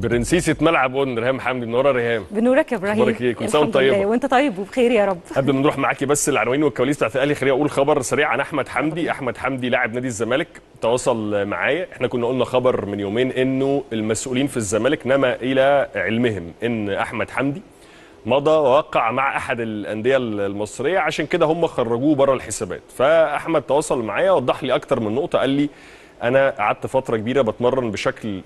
برنسيسة ملعب قلنا ريهام حمدي. منوره ريهام. بنورك يا ابراهيم. اخبارك ايه؟ كل سنه وانت طيبه. وانت طيب وبخير يا رب. قبل ما نروح معاكي بس العناوين والكواليس بتاعت الاهلي، خليني اقول خبر سريع عن احمد حمدي. احمد حمدي لاعب نادي الزمالك تواصل معايا. احنا كنا قلنا خبر من يومين انه المسؤولين في الزمالك نما الى علمهم ان احمد حمدي مضى ووقع مع احد الانديه المصريه، عشان كده هم خرجوه بره الحسابات. فاحمد تواصل معايا وضح لي اكتر من نقطه. قال لي انا قعدت فتره كبيره بتمرن بشكل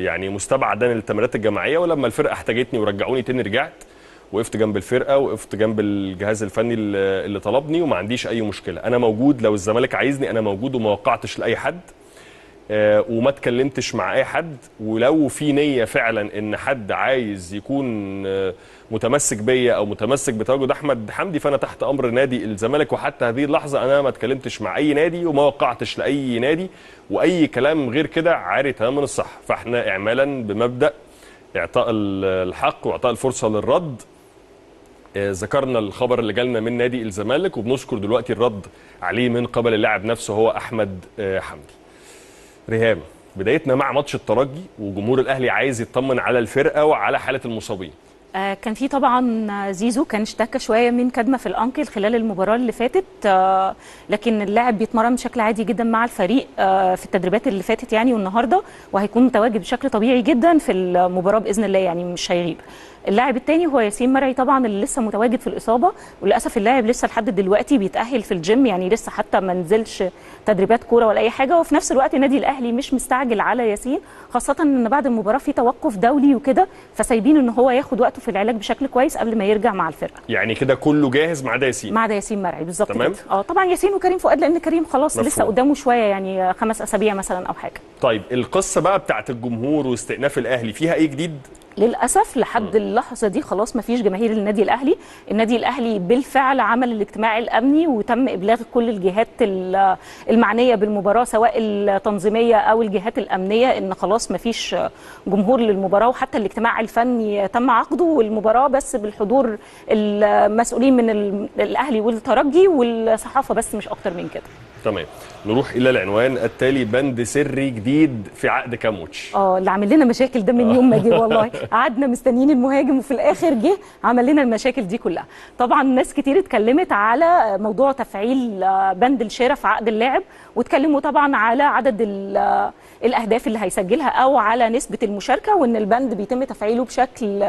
يعني مستبعد عن التمرينات الجماعيه، ولما الفرقه احتاجتني ورجعوني تاني رجعت وقفت جنب الفرقه، وقفت جنب الجهاز الفني اللي طلبني، وما عنديش اي مشكله. انا موجود لو الزمالك عايزني، انا موجود وما وقعتش لاي حد وما اتكلمتش مع اي حد. ولو في نيه فعلا ان حد عايز يكون متمسك بيا او متمسك بتواجد احمد حمدي، فانا تحت امر نادي الزمالك. وحتى هذه اللحظه انا ما اتكلمتش مع اي نادي وما وقعتش لاي نادي، واي كلام غير كده عاري تماما الصح. فاحنا اعمالا بمبدا اعطاء الحق واعطاء الفرصه للرد ذكرنا الخبر اللي جالنا من نادي الزمالك، وبنشكر دلوقتي الرد عليه من قبل اللاعب نفسه هو احمد حمدي. ريهام، بدايتنا مع ماتش الترجي وجمهور الاهلي عايز يطمن على الفرقه وعلى حاله المصابين. كان في طبعا زيزو كان اشتكى شويه من كدمه في الانكل خلال المباراه اللي فاتت، لكن اللاعب بيتمرن بشكل عادي جدا مع الفريق في التدريبات اللي فاتت يعني والنهارده، وهيكون متواجد بشكل طبيعي جدا في المباراه باذن الله، يعني مش هيغيب. اللاعب الثاني هو ياسين مرعي طبعا اللي لسه متواجد في الاصابه، وللاسف اللاعب لسه لحد دلوقتي بيتاهل في الجيم، يعني لسه حتى ما نزلش تدريبات كوره ولا اي حاجه. وفي نفس الوقت النادي الاهلي مش مستعجل على ياسين، خاصه ان بعد المباراه في توقف دولي وكده، فسايبين ان هو ياخد وقته في العلاج بشكل كويس قبل ما يرجع مع الفرقه. يعني كده كله جاهز ما عدا ياسين؟ ما عدا ياسين مرعي بالظبط تمام كده. طبعا ياسين وكريم فؤاد، لان كريم خلاص مفهوم. لسه قدامه شويه، يعني 5 أسابيع مثلا او حاجه. طيب القصه بقى بتاعت الجمهور واستئناف الاهلي فيها ايه جديد؟ للاسف لحد اللحظه دي خلاص ما فيش جماهير للنادي الاهلي. النادي الاهلي بالفعل عمل الاجتماع الامني وتم ابلاغ كل الجهات المعنيه بالمباراه سواء التنظيميه او الجهات الامنيه ان خلاص ما فيش جمهور للمباراه، وحتى الاجتماع الفني تم عقده والمباراه بس بالحضور المسؤولين من الاهلي والترجي والصحافه بس، مش اكتر من كده. تمام، نروح الى العنوان التالي. بند سري جديد في عقد كاموتش. اللي عامل لنا مشاكل ده من يوم ما جه والله. قعدنا مستنيين المهاجم وفي الاخر جه عمل لنا المشاكل دي كلها. طبعا ناس كتير اتكلمت على موضوع تفعيل بند الشراء في عقد اللاعب، واتكلموا طبعا على عدد الاهداف اللي هيسجلها او على نسبه المشاركه، وان البند بيتم تفعيله بشكل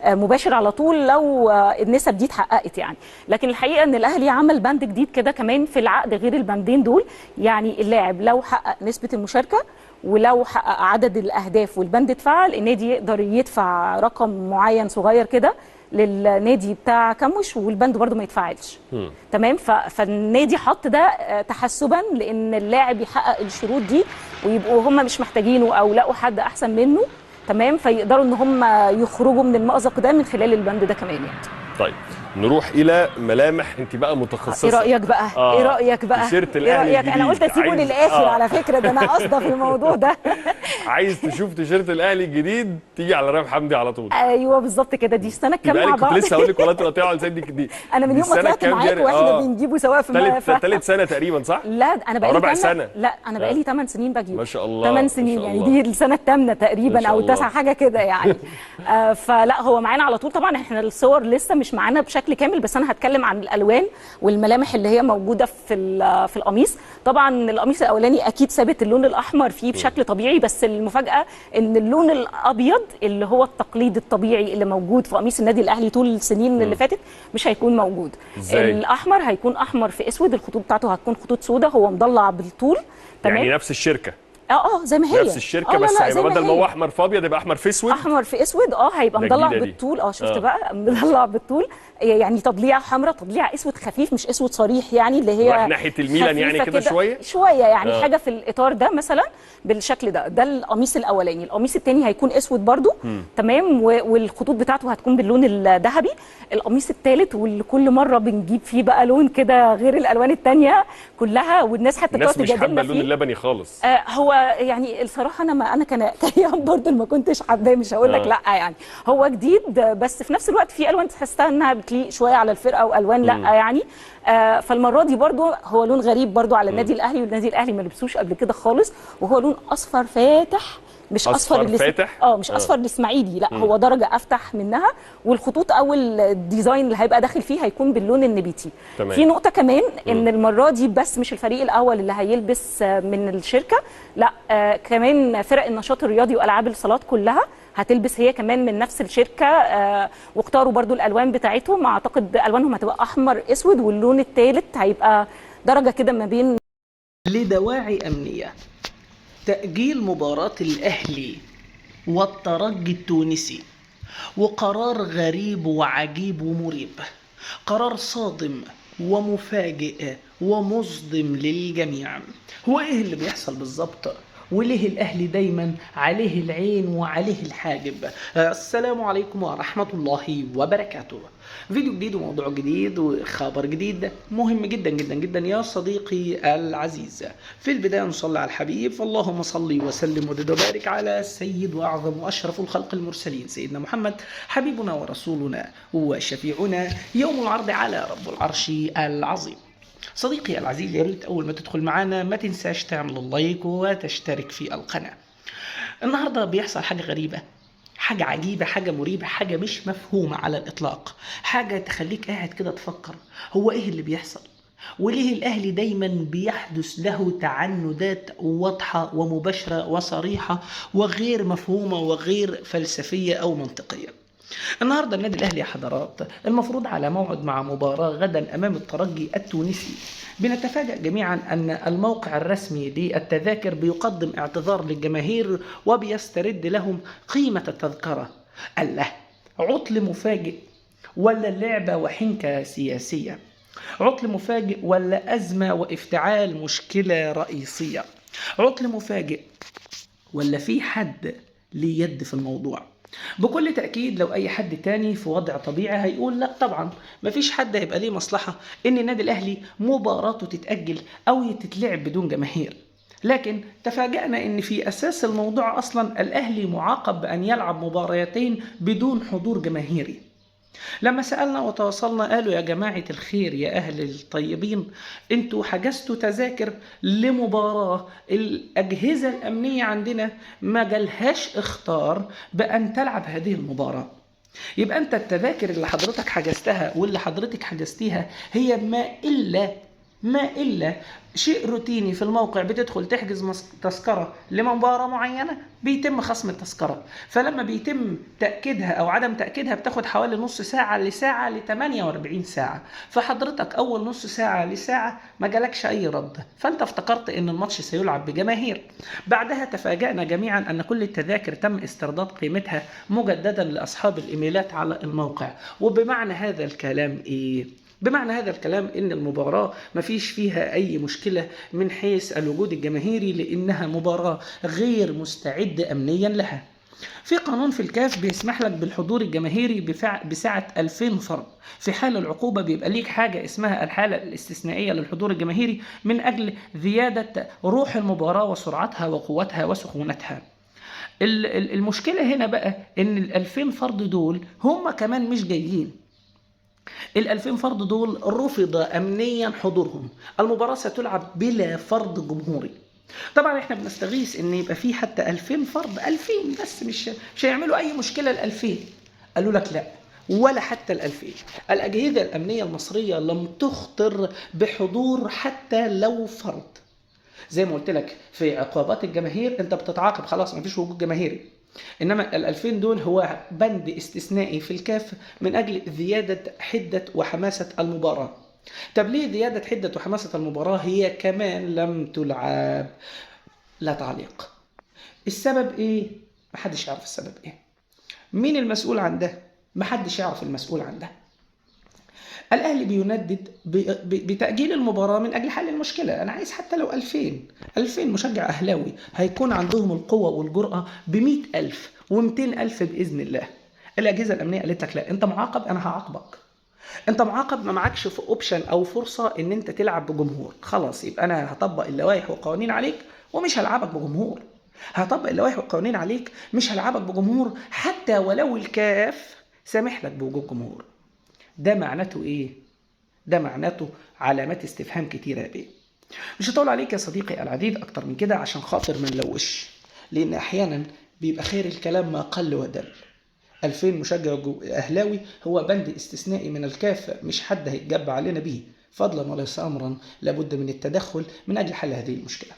مباشر على طول لو النسب دي اتحققت يعني. لكن الحقيقه ان الاهلي عمل بند جديد كده كمان في العقد غير البندين دول، يعني اللاعب لو حقق نسبه المشاركه ولو حقق عدد الاهداف والبند اتفعل، النادي يقدر يدفع رقم معين صغير كده للنادي بتاع كاموش والبند برده ما يتفعلش. تمام، فالنادي حط ده تحسبا لان اللاعب يحقق الشروط دي ويبقوا هم مش محتاجينه او لقوا حد احسن منه، تمام، فيقدروا ان هم يخرجوا من المأزق ده من خلال البند ده كمان يعني. طيب نروح الى ملامح. انت بقى متخصصه، ايه رايك بقى؟ ايه رايك بقى؟ تيشيرت الاهلي الجديد. انا قلت اسيبه للاخر على فكره، ده انا قاصده في الموضوع ده. عايز تشوف تيشيرت الاهلي الجديد تيجي على ريهام حمدي على طول. ايوه بالظبط كده. دي السنه الكام مع بعض؟ كنت لسه هقول لك والله تقطيع على لسانك دي. انا من يوم ما طلعت معاك واحنا بنجيبه سواء في ثالث سنه تقريبا صح؟ لا انا بقالي ربع سنه. لا انا بقالي 8 سنين بجيبه. ما شاء الله 8 سنين يعني دي السنه الثامنه تقريبا او التاسعه حاجه كده يعني. فلا هو معانا على طول. طبعا احنا الصور لسه مش معانا بشكل كامل، بس انا هتكلم عن الالوان والملامح اللي هي موجوده في القميص. طبعا القميص الاولاني اكيد ثابت اللون الاحمر فيه بشكل طبيعي، بس المفاجاه ان اللون الابيض اللي هو التقليد الطبيعي اللي موجود في قميص النادي الاهلي طول السنين اللي فاتت مش هيكون موجود. الاحمر هيكون احمر في اسود، الخطوط بتاعته هتكون خطوط سوداء، هو مضلع بالطول. تمام، يعني نفس الشركه زي ما هي نفس الشركه، بس هيبقى بدل ما هو احمر في ابيض يبقى احمر في اسود. احمر في اسود هيبقى مضلع بالطول. شفت بقى مضلع بالطول، يعني تضليع حمراء تضليع اسود خفيف مش اسود صريح، يعني اللي هي رايح ناحيه الميلان يعني كده شويه يعني حاجه في الاطار ده مثلا بالشكل ده القميص الاولاني. القميص الثاني هيكون اسود برده، تمام، والخطوط بتاعته هتكون باللون الذهبي. القميص الثالث واللي كل مره بنجيب فيه بقى لون كده غير الالوان الثانيه كلها، والناس حتى بتقعد تجادلنا فيه. الناس مش حابه اللون اللبني خالص. هو يعني الصراحه انا كريم برضه ما كنتش حاباه، مش هقول لك لا، يعني هو جديد بس في نفس الوقت في الوان تحسها انها بتليق شويه على الفرقه والوان لا يعني. فالمره دي برضه هو لون غريب برضه على النادي الاهلي، والنادي الاهلي ما لبسوش قبل كده خالص، وهو لون اصفر فاتح مش أصفر فاتح؟ مش اصفر الاسماعيلي، لا هو درجه افتح منها، والخطوط او الديزاين اللي هيبقى داخل فيه هيكون باللون النبيتي. تمام. في نقطه كمان ان المره دي بس مش الفريق الاول اللي هيلبس من الشركه، لا كمان فرق النشاط الرياضي والعاب الصالات كلها هتلبس هي كمان من نفس الشركه، واختاروا برضو الالوان بتاعتهم، اعتقد الوانهم هتبقى احمر اسود، واللون الثالث هيبقى درجه كده ما بين. لدواعي أمنية تأجيل مباراة الأهلي والترجي التونسي، وقرار غريب وعجيب ومريب، قرار صادم ومفاجئ ومصدم للجميع. هو ايه اللي بيحصل بالظبط؟ وليه الأهلي دايما عليه العين وعليه الحاجب؟ السلام عليكم ورحمة الله وبركاته. فيديو جديد وموضوع جديد وخبر جديد مهم جدا جدا جدا يا صديقي العزيز. في البداية نصلي على الحبيب، فاللهم صل وسلم وزد وبارك على سيد وأعظم وأشرف الخلق المرسلين سيدنا محمد، حبيبنا ورسولنا وشفيعنا يوم العرض على رب العرش العظيم. صديقي العزيز، يا ريت أول ما تدخل معانا ما تنساش تعمل اللايك وتشترك في القناة. النهاردة بيحصل حاجة غريبة، حاجة عجيبة، حاجة مريبة، حاجة مش مفهومة على الإطلاق، حاجة تخليك قاعد كده تفكر هو إيه اللي بيحصل؟ وليه الأهلي دايما بيحدث له تعنتات واضحة ومباشرة وصريحة وغير مفهومة وغير فلسفية أو منطقية؟ النهاردة النادي الأهلي يا حضرات المفروض على موعد مع مباراة غدا أمام الترجي التونسي. بنتفاجأ جميعا أن الموقع الرسمي للتذاكر بيقدم اعتذار للجماهير وبيسترد لهم قيمة التذكرة. الله، عطل مفاجئ ولا اللعبة وحنكة سياسية؟ عطل مفاجئ ولا أزمة وافتعال مشكلة رئيسية؟ عطل مفاجئ ولا في حد ليه يد في الموضوع؟ بكل تأكيد لو أي حد تاني في وضع طبيعي هيقول لا طبعا مفيش حد هيبقى ليه مصلحة إن النادي الأهلي مباراته تتأجل أو تتلعب بدون جماهير. لكن تفاجأنا إن في أساس الموضوع أصلا الأهلي معاقب بأن يلعب مباريتين بدون حضور جماهيري. لما سألنا وتواصلنا قالوا يا جماعة الخير يا أهل الطيبين، انتوا حجزتوا تذاكر لمباراة الأجهزة الأمنية عندنا ما جالهاش اختار بأن تلعب هذه المباراة. يبقى أنت التذاكر اللي حضرتك حجزتها واللي حضرتك حجزتيها هي ما إلا شيء روتيني في الموقع، بتدخل تحجز تذكرة لمباراة معينة بيتم خصم التذكرة، فلما بيتم تأكيدها أو عدم تأكيدها بتاخد حوالي نص ساعة لساعة ل 48 ساعة. فحضرتك أول نص ساعة لساعة ما جالكش أي رد، فأنت افتكرت إن الماتش سيلعب بجماهير. بعدها تفاجأنا جميعا أن كل التذاكر تم استرداد قيمتها مجددا لأصحاب الإيميلات على الموقع. وبمعنى هذا الكلام إيه؟ بمعنى هذا الكلام إن المباراة مفيش فيها أي مشكلة من حيث الوجود الجماهيري، لأنها مباراة غير مستعدة أمنيا لها. في قانون في الكاف بيسمح لك بالحضور الجماهيري بسعة 2000 فرد. في حال العقوبة بيبقى ليك حاجة اسمها الحالة الاستثنائية للحضور الجماهيري من أجل زيادة روح المباراة وسرعتها وقوتها وسخونتها. المشكلة هنا بقى إن 2000 فرد دول هم كمان مش جايين. 2000 فرد دول رفض أمنيا حضورهم. المباراة ستلعب بلا فرد جمهوري. طبعا احنا بنستغيث ان يبقى في حتى 2000 فرد، 2000 بس، مش هيعملوا اي مشكلة. 2000 قالوا لك لا، ولا حتى 2000. الأجهزة الأمنية المصرية لم تخطر بحضور حتى لو فرد. زي ما قلت لك في عقوبات الجماهير انت بتتعاقب خلاص مفيش وجود جماهيري، إنما 2000 دول هو بند استثنائي في الكاف من أجل زيادة حدة وحماسة المباراة. طب ليه زيادة حدة وحماسة المباراة هي كمان لم تلعب؟ لا تعليق. السبب إيه؟ محدش يعرف السبب إيه. مين المسؤول عن ده؟ محدش يعرف المسؤول عن ده. الأهلي بيندد بتأجيل المباراة من أجل حل المشكلة. أنا عايز حتى لو 2000 مشجع أهلاوي هيكون عندهم القوة والجرأة ب100,000 و200,000 بإذن الله. الأجهزة الأمنية قالت لك لا، أنت معاقب، أنا هعاقبك. أنت معاقب، ما معكش في أوبشن أو فرصة إن أنت تلعب بجمهور. خلاص يبقى أنا هطبق اللوائح والقوانين عليك ومش هلعبك بجمهور. هطبق اللوائح والقوانين عليك، مش هلعبك بجمهور حتى ولو الكاف سامح لك بوجود جمهور. ده معناته ايه؟ ده معناته علامات استفهام كتيرة بيه. مش هطول عليك يا صديقي العزيز اكتر من كده عشان خاطر ما نلوش، لان احيانا بيبقى خير الكلام ما قل ودل. 2000 مشجع أهلاوي هو بند استثنائي من الكاف، مش حد هيتجب علينا به، فضلا وليس أمرا، لابد من التدخل من أجل حل هذه المشكلة.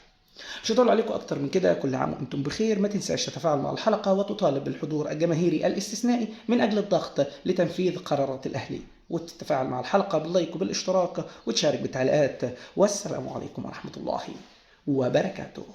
مش هطول عليكم أكتر من كده، كل عام وأنتم بخير. ما تنساش تتفاعل مع الحلقة وتطالب بالحضور الجماهيري الاستثنائي من أجل الضغط لتنفيذ قرارات الأهلي، وتتفاعل مع الحلقة باللايك وبالاشتراك وتشارك بالتعليقات. والسلام عليكم ورحمة الله وبركاته.